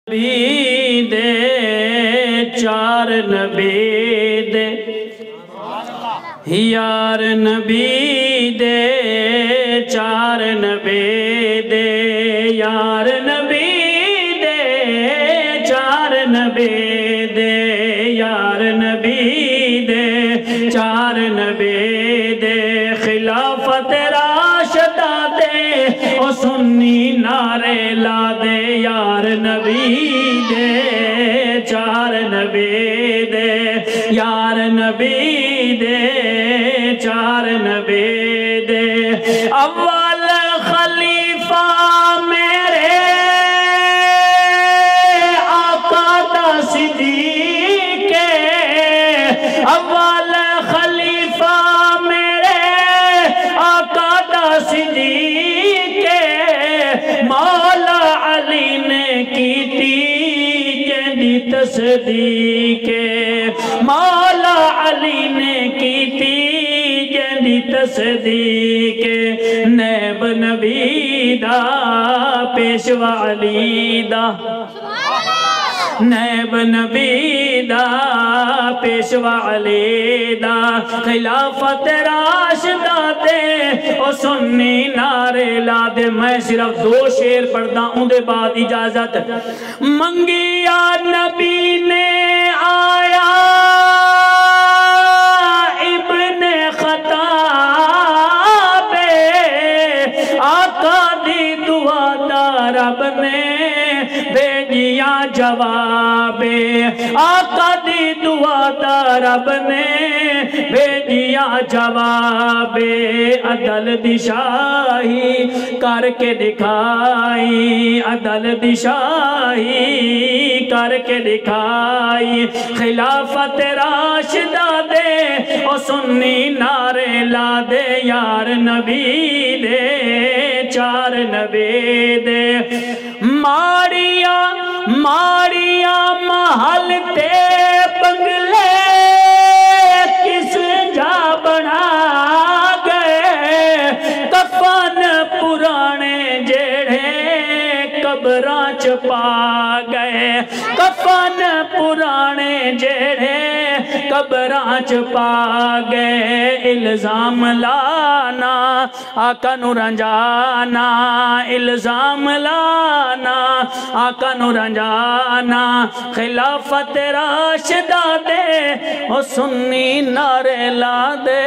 نبی دے چار نبی دے یار نبی دے چار نبی دے یار نبی دے چار نبی دے یار نبی دے چار نبی دے خلافت راشدہ دے او سنی نعرے لا دے یار نبی دے چار نبی دے یار نبی دے چار نبی دے اول خلیفہ میرے آقا دا صدیق اول خلیفہ میرے آقا دا صدیق مولا علی نے کی جہدی تصدیق مولا علی نے کی جہدی تصدیق نیب نبی دا پیشوا علی دا نیب نبی دا پیشوا علی دا خلافت راشدہ دے او سنی نعرے لا دے میں صرف دو شعر پڑھتا ہوں دے بعد اجازت منگیا نبی نے آیا ابن خطاب آقا دی دعا دا رب نے بھیجیا جواب آقا دی دعا دا رب نے بھیجیا جواب عدل دی شاہی کر کے دکھائی عدل دی شاہی کر کے دکھائی خلافت راشدہ دے او سنی نعرے لا دے یار نبی دے چار نبی دے ماڑیا ماڑیا محل تے بنگلے کس جا بنا گئے کفن پرانے جڑے قبراں چھپا گئے کفن پرانے جڑے قبراں چھپا گئے الزام لانا آقا نو رنجانا الزام لانا آقا نو رنجانا خلافت راشدہ دے او سنی نعرے لا دے